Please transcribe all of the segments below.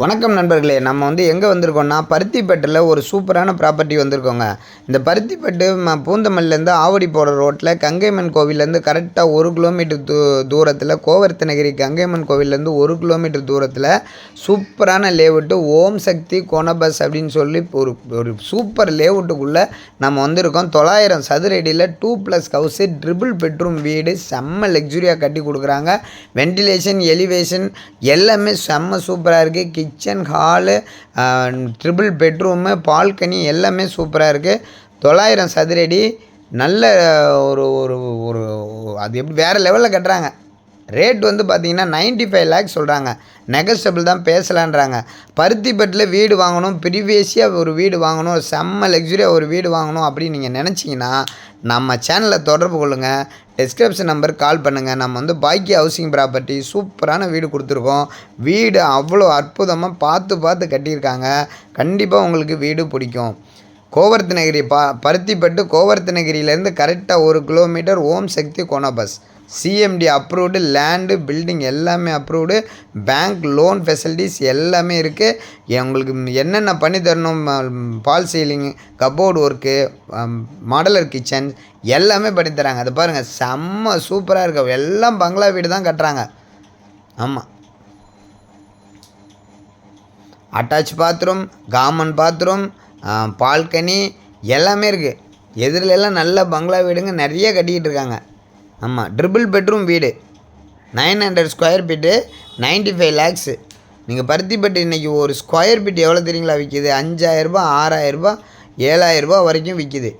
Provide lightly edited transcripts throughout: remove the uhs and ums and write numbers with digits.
வணக்கம் நண்பர்களே, நம்ம எங்கே வந்திருக்கோம்னா பருத்திப்பட்டில் ஒரு சூப்பரான ப்ராப்பர்ட்டி வந்திருக்கோங்க. இந்த பருத்திப்பட்டு பூந்தமல்லிலேருந்து ஆவடி போகிற ரோட்டில் கங்கைமன் கோவிலேருந்து கரெக்டாக 1 கிலோமீட்டர் தூரத்தில், கோவர்த்தனகிரி கங்கைமன் கோவிலேருந்து 1 கிலோமீட்டர் தூரத்தில் சூப்பரான லேஅவுட்டு ஓம் சக்தி கோனபஸ் அப்படின்னு சொல்லி ஒரு சூப்பர் லேஅவுட்டுக்குள்ளே நம்ம வந்திருக்கோம். 900 சதுர அடியில் 2+ ஹவுஸு, ட்ரிபிள் பெட்ரூம் வீடு, செம்ம லக்ஸுரியாக கட்டி கொடுக்குறாங்க. வென்டிலேஷன், எலிவேஷன் எல்லாமே செம்ம சூப்பராக இருக்குது. Kitchen, hall, triple bedroom, balcony எல்லாமே சூப்பராக இருக்குது. 900 சதுர அடி. நல்ல ஒரு ஒரு ஒரு அது எப்படி வேறு லெவலில் கட்டுறாங்க. ரேட் பார்த்தீங்கன்னா 95 லேக்ஸ் சொல்கிறாங்க. நெகஸ்டபிள் தான், பேசலான்றாங்க. பருத்திப்பட்டில் வீடு வாங்கணும், ப்ரீவியஸியாக ஒரு வீடு வாங்கணும், செம்ம லக்ஸுரியாக ஒரு வீடு வாங்கணும் அப்படின்னு நீங்கள் நினச்சிங்கன்னா நம்ம சேனலில் தொடர்பு கொள்ளுங்கள். டிஸ்கிரிப்ஷன் நம்பர் கால் பண்ணுங்கள். நம்ம பாக்கிய ஹவுசிங் ப்ராப்பர்ட்டி சூப்பரான வீடு கொடுத்துருக்கோம். வீடு அவ்வளோ அற்புதமாக பார்த்து கட்டியிருக்காங்க. கண்டிப்பாக உங்களுக்கு வீடு பிடிக்கும். கோவர்த்தனகிரி பருத்திப்பட்டு கோவர்த்தனகிரியிலேருந்து கரெக்டாக 1 கிலோமீட்டர் ஓம் சக்தி கோனபஸ். சிஎம்டி அப்ரூவ்டு, லேண்டு, பில்டிங் எல்லாமே அப்ரூவ்டு, பேங்க் லோன் ஃபெசிலிட்டிஸ் எல்லாமே இருக்குது. உங்களுக்கு என்னென்ன பண்ணி தரணும், false ceiling, cupboard work, modular kitchen எல்லாமே பண்ணித்தராங்க. அதை பாருங்கள், செம்ம சூப்பராக இருக்கு. எல்லாம் பங்களா வீடு தான் கட்டுறாங்க. ஆமாம், attach bathroom, common bathroom, balcony எல்லாமே இருக்குது. எதிரிலெல்லாம் நல்ல பங்களா வீடுங்க நிறைய கட்டிக்கிட்டு இருக்காங்க. ஆமாம், ட்ரிபிள் பெட்ரூம் வீடு 900 ஸ்கொயர் ஃபீட்டு, 95 லேக்ஸு. நீங்கள் பருத்திப்பட்டு இன்றைக்கி ஒரு ஸ்கொயர் ஃபீட் எவ்வளோ தெரியுங்களா விற்கிது? 5000 ரூபா, 6000 ரூபா, 7000 ரூபா வரைக்கும் விற்கிது.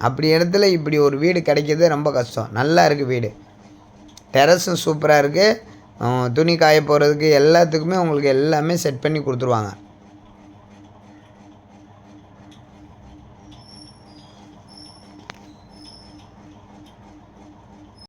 அப்படி இடத்துல இப்படி ஒரு வீடு கிடைக்கிறது ரொம்ப கஷ்டம். நல்லா இருக்குது வீடு. டெரஸும் சூப்பராக இருக்குது. துணி காய போகிறதுக்கு எல்லாத்துக்குமே உங்களுக்கு எல்லாமே செட் பண்ணி கொடுத்துருவாங்க.